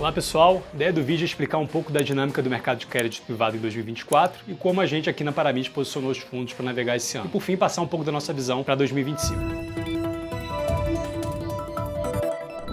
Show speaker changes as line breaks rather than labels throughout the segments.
Olá pessoal, a ideia do vídeo é explicar um pouco da dinâmica do mercado de crédito privado em 2024 e como a gente aqui na Paramid posicionou os fundos para navegar esse ano. E por fim, passar um pouco da nossa visão para 2025.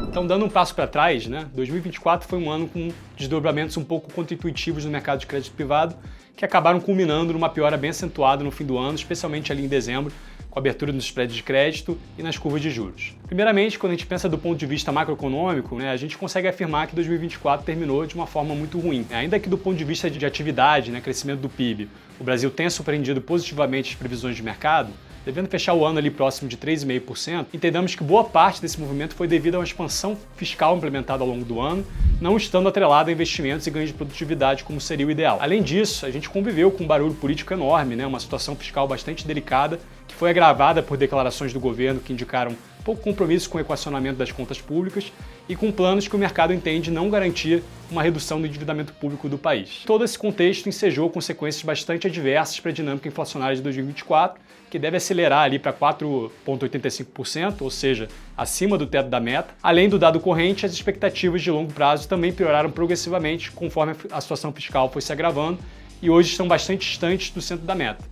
Então, dando um passo para trás, 2024 foi um ano com desdobramentos um pouco contra-intuitivos no mercado de crédito privado, que acabaram culminando numa piora bem acentuada no fim do ano, especialmente ali em dezembro, com a abertura nos spreads de crédito e nas curvas de juros. Primeiramente, quando a gente pensa do ponto de vista macroeconômico, a gente consegue afirmar que 2024 terminou de uma forma muito ruim. Ainda que do ponto de vista de atividade, crescimento do PIB, o Brasil tenha surpreendido positivamente as previsões de mercado, devendo fechar o ano ali próximo de 3,5%, entendemos que boa parte desse movimento foi devido a uma expansão fiscal implementada ao longo do ano, não estando atrelada a investimentos e ganhos de produtividade como seria o ideal. Além disso, a gente conviveu com um barulho político enorme, uma situação fiscal bastante delicada, que foi agravada por declarações do governo que indicaram pouco compromisso com o equacionamento das contas públicas e com planos que o mercado entende não garantir uma redução do endividamento público do país. Todo esse contexto ensejou consequências bastante adversas para a dinâmica inflacionária de 2024, que deve acelerar ali para 4,85%, ou seja, acima do teto da meta. Além do dado corrente, as expectativas de longo prazo também pioraram progressivamente conforme a situação fiscal foi se agravando e hoje estão bastante distantes do centro da meta.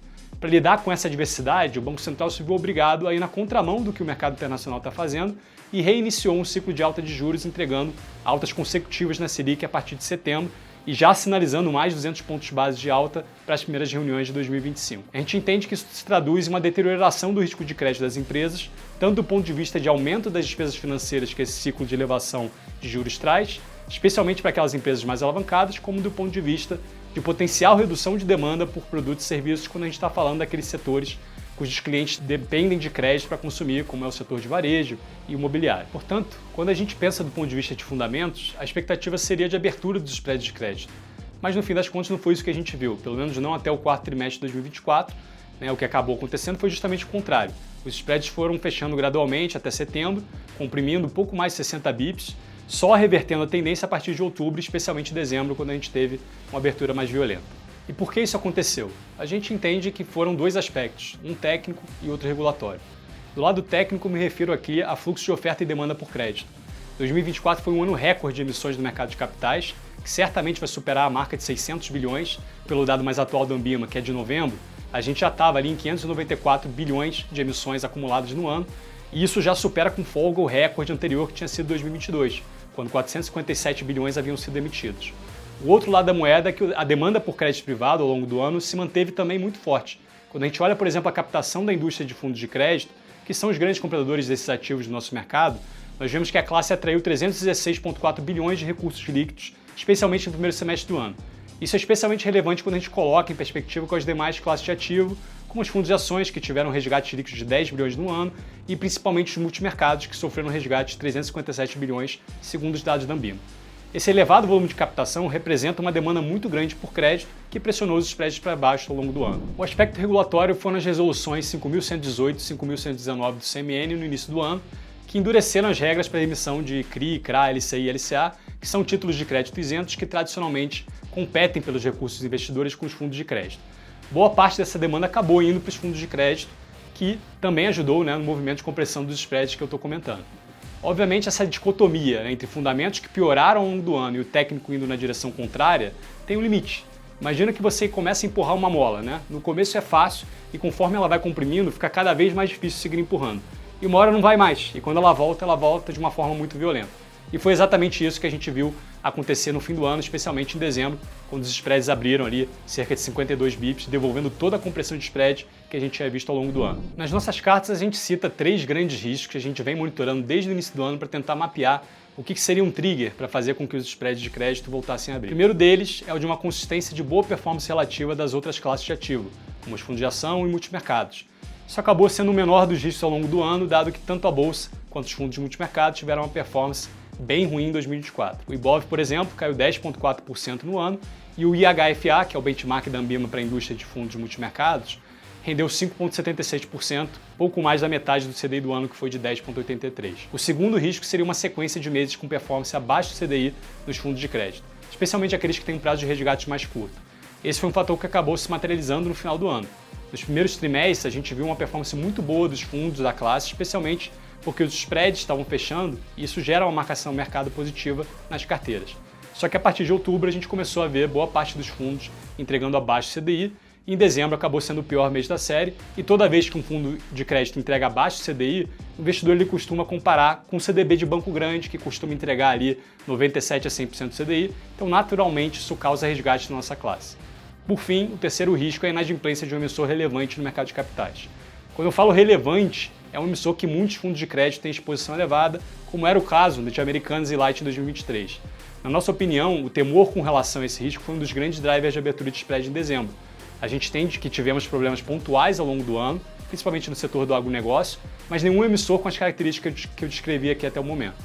Para lidar com essa adversidade, o Banco Central se viu obrigado a ir na contramão do que o mercado internacional está fazendo e reiniciou um ciclo de alta de juros, entregando altas consecutivas na Selic a partir de setembro e já sinalizando mais 200 pontos base de alta para as primeiras reuniões de 2025. A gente entende que isso se traduz em uma deterioração do risco de crédito das empresas, tanto do ponto de vista de aumento das despesas financeiras que esse ciclo de elevação de juros traz, especialmente para aquelas empresas mais alavancadas, como do ponto de vista de potencial redução de demanda por produtos e serviços quando a gente está falando daqueles setores cujos clientes dependem de crédito para consumir, como é o setor de varejo e imobiliário. Portanto, quando a gente pensa do ponto de vista de fundamentos, a expectativa seria de abertura dos spreads de crédito. Mas no fim das contas não foi isso que a gente viu, pelo menos não até o quarto trimestre de 2024. O que acabou acontecendo foi justamente o contrário. Os spreads foram fechando gradualmente até setembro, comprimindo um pouco mais de 60 bips, só revertendo a tendência a partir de outubro, especialmente dezembro, quando a gente teve uma abertura mais violenta. E por que isso aconteceu? A gente entende que foram dois aspectos, um técnico e outro regulatório. Do lado técnico, me refiro aqui a fluxo de oferta e demanda por crédito. 2024 foi um ano recorde de emissões no mercado de capitais, que certamente vai superar a marca de 600 bilhões, pelo dado mais atual da Anbima, que é de novembro. A gente já estava ali em 594 bilhões de emissões acumuladas no ano, e isso já supera com folga o recorde anterior que tinha sido 2022, quando 457 bilhões haviam sido emitidos. O outro lado da moeda é que a demanda por crédito privado ao longo do ano se manteve também muito forte. Quando a gente olha, por exemplo, a captação da indústria de fundos de crédito, que são os grandes compradores desses ativos do nosso mercado, nós vemos que a classe atraiu 316,4 bilhões de recursos líquidos, especialmente no primeiro semestre do ano. Isso é especialmente relevante quando a gente coloca em perspectiva com as demais classes de ativo, como os fundos de ações, que tiveram resgates líquidos de 10 bilhões no ano, e principalmente os multimercados, que sofreram resgates de 357 bilhões, segundo os dados da Anbima. Esse elevado volume de captação representa uma demanda muito grande por crédito que pressionou os spreads para baixo ao longo do ano. O aspecto regulatório foram as resoluções 5.118 e 5.119 do CMN no início do ano, que endureceram as regras para a emissão de CRI, CRA, LCI e LCA, que são títulos de crédito isentos que tradicionalmente competem pelos recursos investidores com os fundos de crédito. Boa parte dessa demanda acabou indo para os fundos de crédito, que também ajudou no movimento de compressão dos spreads que eu estou comentando. Obviamente, essa dicotomia entre fundamentos que pioraram ao longo do ano e o técnico indo na direção contrária tem um limite. Imagina que você começa a empurrar uma mola, No começo é fácil e conforme ela vai comprimindo, fica cada vez mais difícil seguir empurrando. E uma hora não vai mais, e quando ela volta de uma forma muito violenta. E foi exatamente isso que a gente viu acontecer no fim do ano, especialmente em dezembro, quando os spreads abriram ali cerca de 52 bips, devolvendo toda a compressão de spread que a gente tinha visto ao longo do ano. Nas nossas cartas, a gente cita 3 grandes riscos que a gente vem monitorando desde o início do ano para tentar mapear o que seria um trigger para fazer com que os spreads de crédito voltassem a abrir. O primeiro deles é o de uma consistência de boa performance relativa das outras classes de ativo, como os fundos de ação e multimercados. Isso acabou sendo o menor dos riscos ao longo do ano, dado que tanto a Bolsa quanto os fundos de multimercado tiveram uma performance bem ruim em 2024. O Ibov, por exemplo, caiu 10,4% no ano e o IHFA, que é o benchmark da Anbima para a indústria de fundos multimercados, rendeu 5,76%, pouco mais da metade do CDI do ano, que foi de 10,83%. O segundo risco seria uma sequência de meses com performance abaixo do CDI nos fundos de crédito, especialmente aqueles que têm um prazo de resgate mais curto. Esse foi um fator que acabou se materializando no final do ano. Nos primeiros trimestres, a gente viu uma performance muito boa dos fundos da classe, especialmente porque os spreads estavam fechando e isso gera uma marcação mercado positiva nas carteiras. Só que a partir de outubro a gente começou a ver boa parte dos fundos entregando abaixo do CDI, e em dezembro acabou sendo o pior mês da série, e toda vez que um fundo de crédito entrega abaixo do CDI, o investidor ele costuma comparar com o CDB de banco grande, que costuma entregar ali 97 a 100% do CDI, então naturalmente isso causa resgate na nossa classe. Por fim, o terceiro risco é a inadimplência de um emissor relevante no mercado de capitais. Quando eu falo relevante, é um emissor que muitos fundos de crédito têm exposição elevada, como era o caso de Americanas e Light em 2023. Na nossa opinião, o temor com relação a esse risco foi um dos grandes drivers de abertura de spread em dezembro. A gente entende que tivemos problemas pontuais ao longo do ano, principalmente no setor do agronegócio, mas nenhum emissor com as características que eu descrevi aqui até o momento.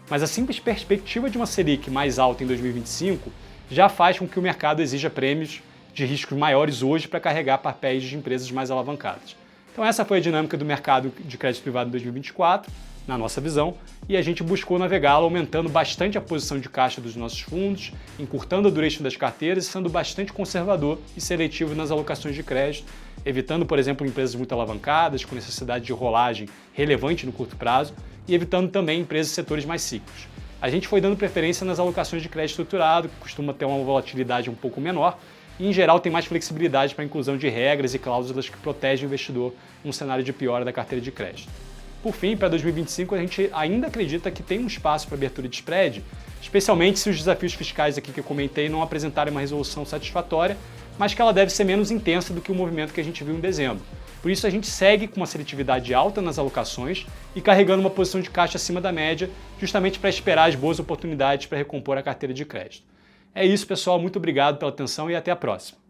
Mas a simples perspectiva de uma Selic mais alta em 2025 já faz com que o mercado exija prêmios de riscos maiores hoje para carregar papéis de empresas mais alavancadas. Então essa foi a dinâmica do mercado de crédito privado em 2024, na nossa visão, e a gente buscou navegá-lo aumentando bastante a posição de caixa dos nossos fundos, encurtando a duration das carteiras e sendo bastante conservador e seletivo nas alocações de crédito, evitando, por exemplo, empresas muito alavancadas, com necessidade de rolagem relevante no curto prazo, e evitando também empresas e setores mais cíclicos. A gente foi dando preferência nas alocações de crédito estruturado, que costuma ter uma volatilidade um pouco menor, e em geral tem mais flexibilidade para a inclusão de regras e cláusulas que protegem o investidor num cenário de piora da carteira de crédito. Por fim, para 2025, a gente ainda acredita que tem um espaço para abertura de spread, especialmente se os desafios fiscais aqui que eu comentei não apresentarem uma resolução satisfatória, mas que ela deve ser menos intensa do que o movimento que a gente viu em dezembro. Por isso, a gente segue com uma seletividade alta nas alocações e carregando uma posição de caixa acima da média, justamente para esperar as boas oportunidades para recompor a carteira de crédito. É isso, pessoal. Muito obrigado pela atenção e até a próxima.